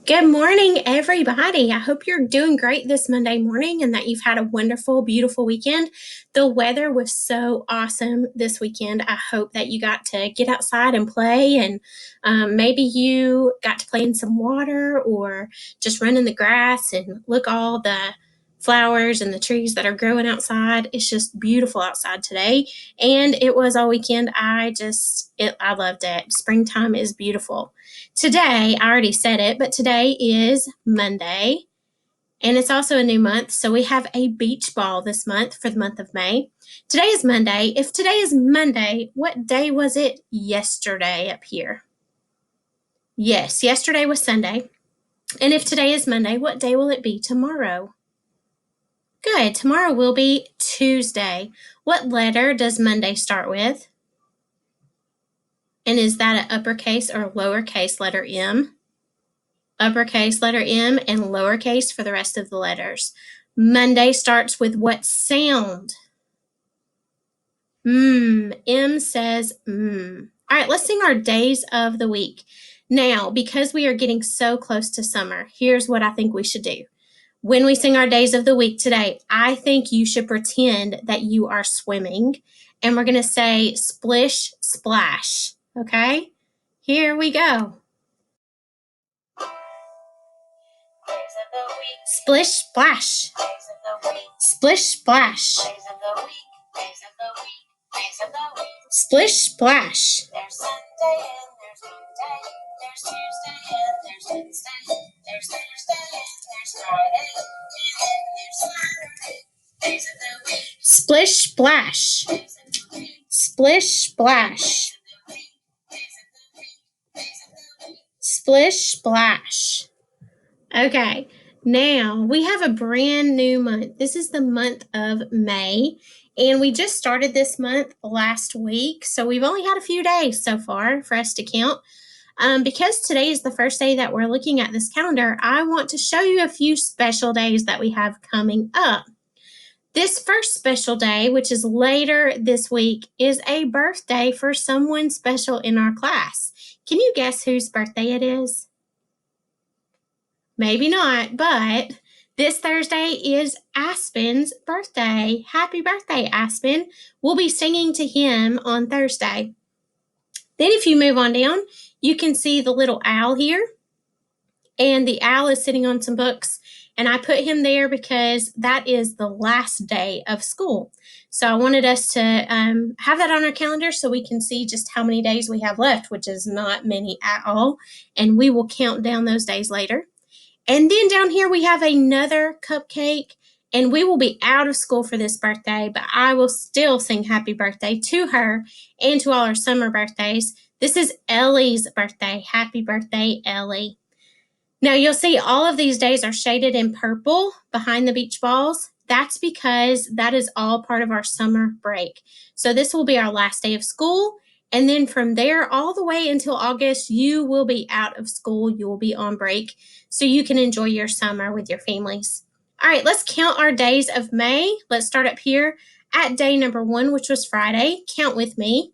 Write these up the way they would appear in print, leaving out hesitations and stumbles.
Good morning, everybody. I hope you're doing great this Monday morning and that you've had a wonderful, beautiful weekend. The weather was so awesome this weekend. I hope that you got to get outside and play, and maybe you got to play in some water or just run in the grass and look all the flowers and the trees that are growing outside. It's just beautiful outside today, and it was all weekend. I loved it. Springtime is beautiful. Today, I already said it, but today is Monday, and it's also a new month. So we have a beach ball this month for the month of May. Today is Monday. If today is Monday, what day was it yesterday up here? Yes, yesterday was Sunday. And if today is Monday, what day will it be tomorrow? Good. Tomorrow will be Tuesday. What letter does Monday start with? And is that an uppercase or lowercase letter M? Uppercase letter M and lowercase for the rest of the letters. Monday starts with what sound? M says All right, let's sing our days of the week. Now, because we are getting so close to summer, here's what I think we should do. When we sing our days of the week today, I think you should pretend that you are swimming, and we're going to say splish, splash. Okay? Here we go. Splish, splash. Splish, splash. Splish, splash. There's Sunday and there's Monday. There's Tuesday and there's Wednesday. There's Thursday and there's Friday. And then there's Saturday. Days of the week. Splish, splash. Splish, splash. Splish, splash. Okay, now we have a brand new month. This is the month of May, and we just started this month last week, so we've only had a few days so far for us to count. Because today is the first day that we're looking at this calendar, I want to show you a few special days that we have coming up. This first special day, which is later this week, is a birthday for someone special in our class. Can you guess whose birthday it is? Maybe not, but this Thursday is Aspen's birthday. Happy birthday, Aspen. We'll be singing to him on Thursday. Then if you move on down, you can see the little owl here. And the owl is sitting on some books. And I put him there because that is the last day of school. So I wanted us to have that on our calendar so we can see just how many days we have left, which is not many at all. And we will count down those days later. And then down here we have another cupcake, and we will be out of school for this birthday, but I will still sing happy birthday to her and to all our summer birthdays. This is Ellie's birthday. Happy birthday, Ellie. Now you'll see all of these days are shaded in purple behind the beach balls. That's because that is all part of our summer break. So this will be our last day of school. And then from there all the way until August, you will be out of school. You will be on break so you can enjoy your summer with your families. All right, let's count our days of May. Let's start up here at day number 1, which was Friday. Count with me.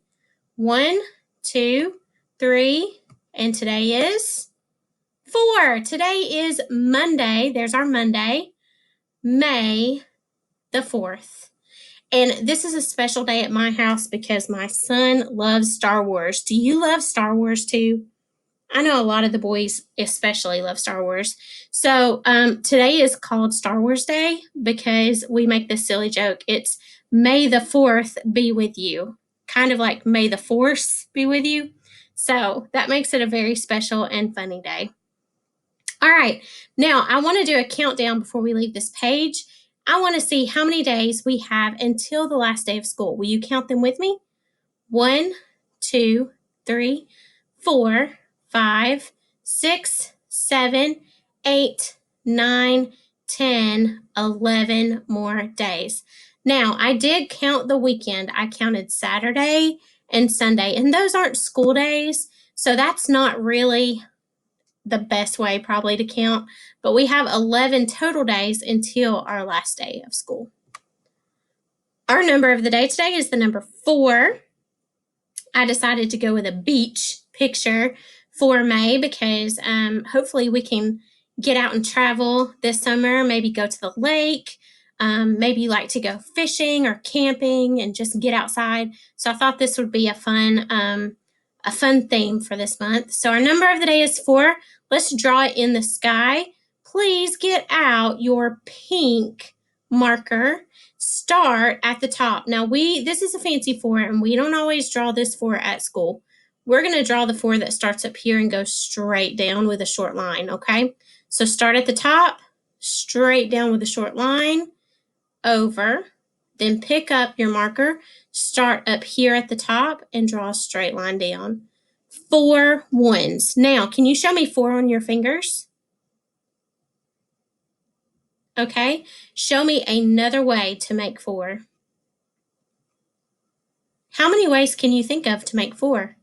1, 2, 3, and today is 4. Today is Monday. There's our Monday, May the 4th. And this is a special day at my house because my son loves Star Wars. Do you love Star Wars too? I know a lot of the boys especially love Star Wars. So today is called Star Wars Day because we make this silly joke. It's May the 4th be with you. Kind of like May the Force be with you. So that makes it a very special and funny day. All right, now I want to do a countdown before we leave this page. I want to see how many days we have until the last day of school. Will you count them with me? 1, 2, 3, 4, 5, 6, 7, 8, 9, 10, 11 more days. Now, I did count the weekend. I counted Saturday and Sunday, and those aren't school days, so that's not really the best way probably to count, but we have 11 total days until our last day of school. Our number of the day today is the number 4. I decided to go with a beach picture for May because hopefully we can get out and travel this summer, maybe go to the lake. Maybe you like to go fishing or camping and just get outside. So I thought this would be a fun theme for this month. So our number of the day is 4. Let's draw it in the sky. Please get out your pink marker. Start at the top. Now this is a fancy 4 and we don't always draw this 4 at school. We're going to draw the 4 that starts up here and goes straight down with a short line, okay? So start at the top, straight down with a short line, over, then pick up your marker, start up here at the top, and draw a straight line down. 4 ones. Now, can you show me 4 on your fingers? Okay, show me another way to make 4. How many ways can you think of to make 4?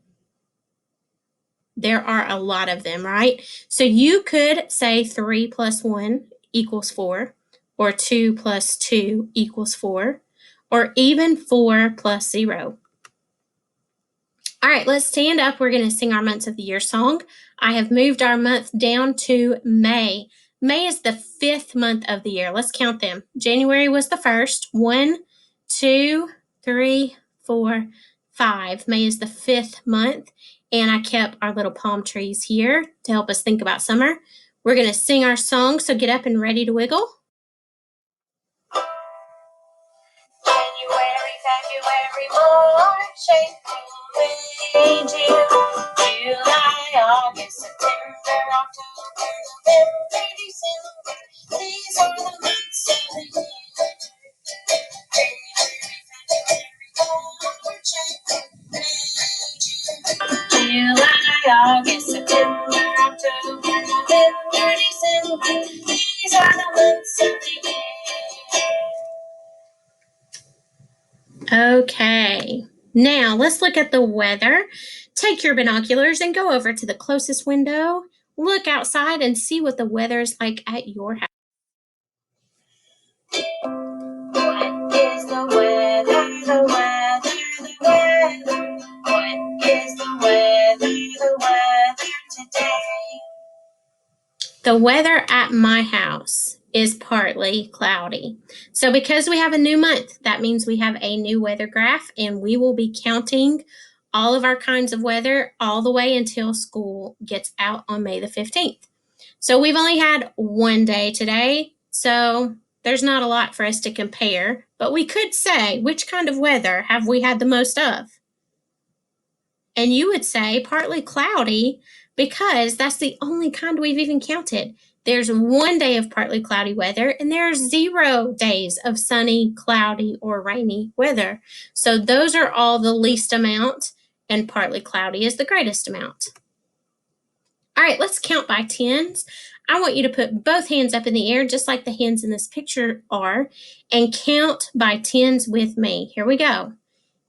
There are a lot of them, right? So you could say 3 plus 1 equals 4, or 2 plus 2 equals 4, or even 4 plus 0. All right, let's stand up. We're going to sing our months of the year song. I have moved our month down to May. May is the 5th month of the year. Let's count them. January was the 1st. 1, 2, 3, 4, 5. May is the 5th month. And I kept our little palm trees here to help us think about summer. We're going to sing our song, so get up and ready to wiggle. January, February, March, April, May, June, July, August, September, October, November, December. These are the months of the year. July, August, September, October, November, December. These are the months of the year. Okay, now let's look at the weather. Take your binoculars and go over to the closest window. Look outside and see what the weather is like at your house. What is the weather? The weather, the weather. What is the weather? The weather today. The weather at my house is partly cloudy. So because we have a new month, that means we have a new weather graph, and we will be counting all of our kinds of weather all the way until school gets out on May the 15th. So we've only had one day today, so there's not a lot for us to compare, but we could say, which kind of weather have we had the most of? And you would say partly cloudy, because that's the only kind we've even counted. There's one day of partly cloudy weather, and there's 0 days of sunny, cloudy, or rainy weather. So those are all the least amount, and partly cloudy is the greatest amount. All right, let's count by tens. I want you to put both hands up in the air, just like the hands in this picture are, and count by tens with me. Here we go.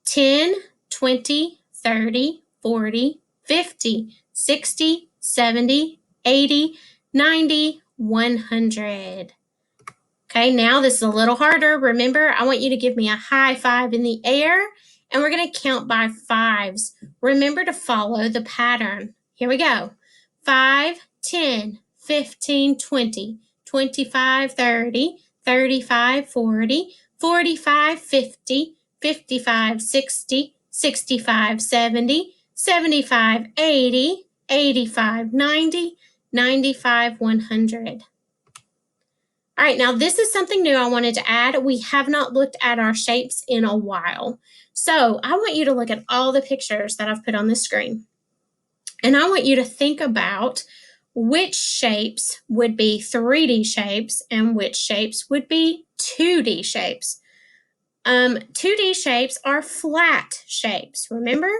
10, 20, 30, 40, 50, 60, 70, 80, 90, 100. Okay, now this is a little harder. Remember, I want you to give me a high five in the air, and we're going to count by 5s. Remember to follow the pattern. Here we go. 5, 10, 15, 20, 25, 30, 35, 40, 45, 50, 55, 60, 65, 70, 75, 80, 85, 90, 95, 100. All right, now this is something new I wanted to add. We have not looked at our shapes in a while. So I want you to look at all the pictures that I've put on the screen. And I want you to think about which shapes would be 3D shapes and which shapes would be 2D shapes. 2D shapes are flat shapes, remember?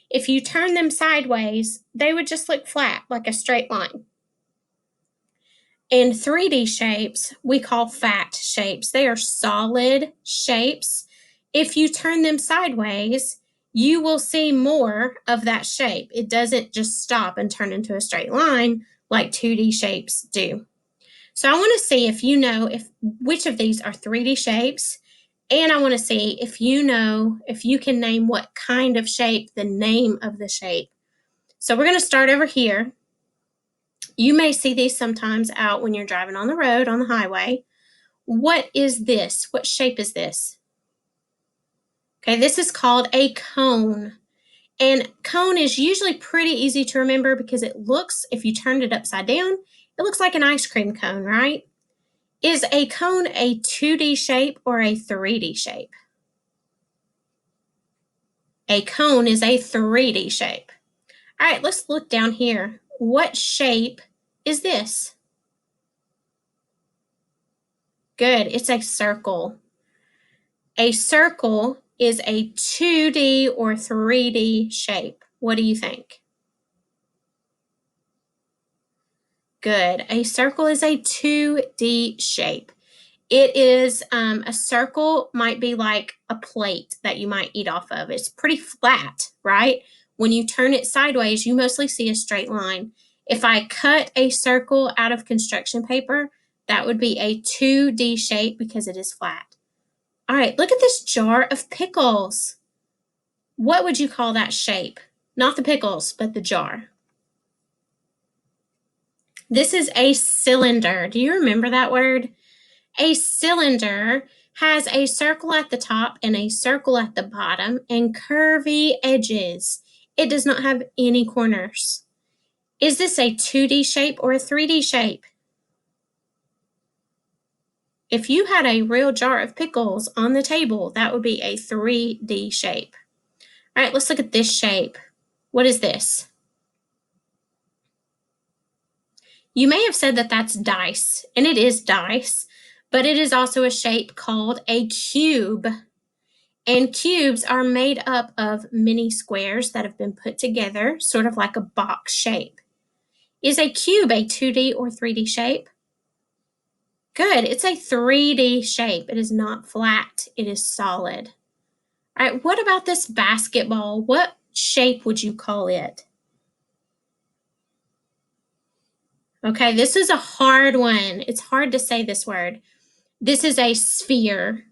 If you turn them sideways, they would just look flat, like a straight line. And 3D shapes we call fat shapes. They are solid shapes. If you turn them sideways, you will see more of that shape. It doesn't just stop and turn into a straight line like 2D shapes do. So I want to see if you know which of these are 3D shapes, and I want to see if you can name what kind of shape, the name of the shape. So we're going to start over here. You may see these sometimes out when you're driving on the road, on the highway. What is this? What shape is this? Okay, this is called a cone. And cone is usually pretty easy to remember because it looks, if you turned it upside down, it looks like an ice cream cone, right? Is a cone a 2D shape or a 3D shape? A cone is a 3D shape. All right, let's look down here. What shape is this? Good, it's a circle. A circle is a 2D or 3D shape. What do you think? Good. A circle is a 2D shape. It is a circle might be like a plate that you might eat off of. It's pretty flat, right? When you turn it sideways, you mostly see a straight line. If I cut a circle out of construction paper, that would be a 2D shape because it is flat. All right, look at this jar of pickles. What would you call that shape? Not the pickles, but the jar. This is a cylinder. Do you remember that word? A cylinder has a circle at the top and a circle at the bottom and curvy edges. It does not have any corners. Is this a 2D shape or a 3D shape? If you had a real jar of pickles on the table, that would be a 3D shape. All right, let's look at this shape. What is this? You may have said that that's dice, and it is dice, but it is also a shape called a cube. And cubes are made up of many squares that have been put together, sort of like a box shape. Is a cube a 2D or 3D shape? Good, it's a 3D shape. It is not flat, it is solid. All right, what about this basketball? What shape would you call it? Okay, this is a hard one. It's hard to say this word. This is a sphere.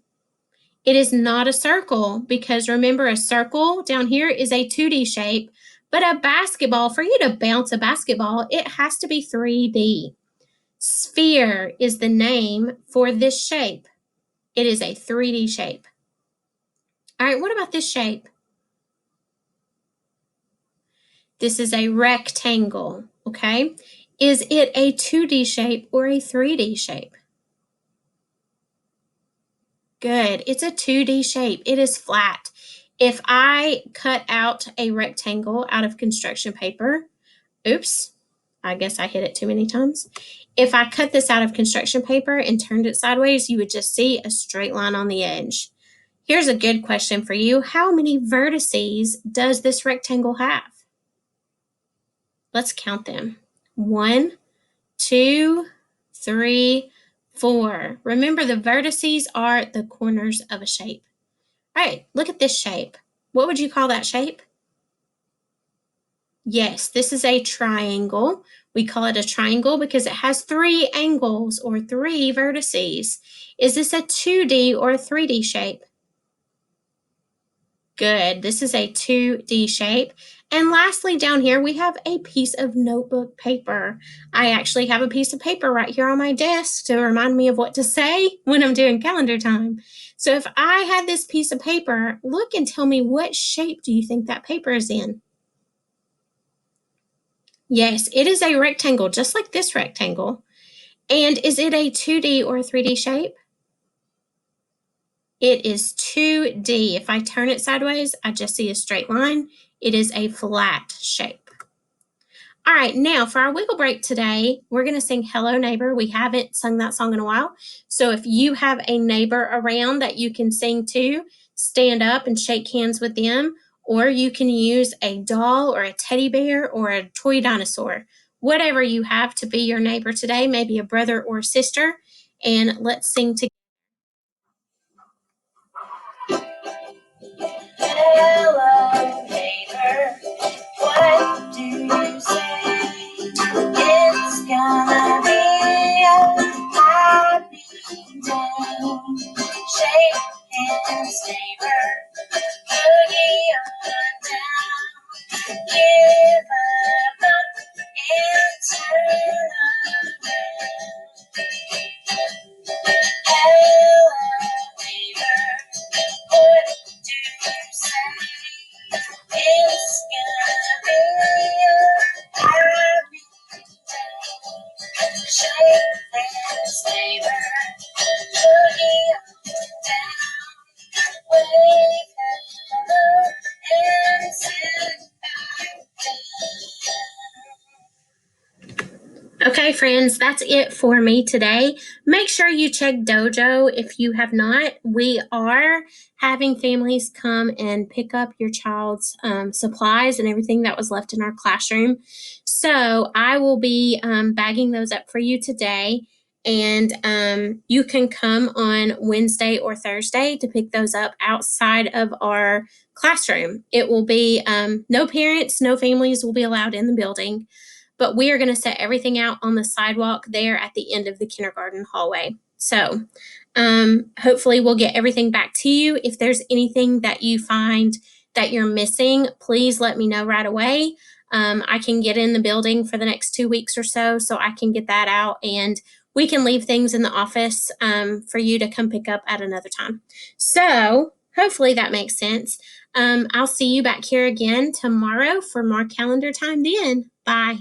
It is not a circle because remember, a circle down here is a 2D shape, but a basketball, for you to bounce a basketball, it has to be 3D. Sphere is the name for this shape. It is a 3D shape. All right, what about this shape? This is a rectangle, okay? Is it a 2D shape or a 3D shape? Good, it's a 2D shape. It is flat. If I cut out a rectangle out of construction paper, oops, I guess I hit it too many times. If I cut this out of construction paper and turned it sideways, you would just see a straight line on the edge. Here's a good question for you. How many vertices does this rectangle have? Let's count them. 1, 2, 3, 4. Remember, the vertices are the corners of a shape. All right, look at this shape. What would you call that shape? Yes, this is a triangle. We call it a triangle because it has 3 angles or 3 vertices. Is this a 2D or a 3D shape? Good, this is a 2D shape. And lastly, down here, we have a piece of notebook paper. I actually have a piece of paper right here on my desk to remind me of what to say when I'm doing calendar time. So if I had this piece of paper, look and tell me, what shape do you think that paper is in? Yes, it is a rectangle, just like this rectangle. And is it a 2D or a 3D shape? It is 2D. If I turn it sideways, I just see a straight line. It is a flat shape. All right, now for our wiggle break today, we're going to sing Hello Neighbor. We haven't sung that song in a while. So if you have a neighbor around that you can sing to, stand up and shake hands with them, or you can use a doll or a teddy bear or a toy dinosaur. Whatever you have to be your neighbor today, maybe a brother or sister, and let's sing together. Hello, neighbor, what do you say? It's gonna be a happy day. Shake hands, neighbor, boogie on down. Give Okay, friends, that's it for me today. Make sure you check Dojo if you have not. We are having families come and pick up your child's supplies and everything that was left in our classroom. So I will be bagging those up for you today. And you can come on Wednesday or Thursday to pick those up outside of our classroom. It will be no parents, no families will be allowed in the building, but we are going to set everything out on the sidewalk there at the end of the kindergarten hallway. So hopefully we'll get everything back to you. If there's anything that you find that you're missing, please let me know right away. I can get in the building for the next 2 weeks or so I can get that out, and we can leave things in the office for you to come pick up at another time. So hopefully that makes sense. I'll see you back here again tomorrow for more calendar time then. Bye.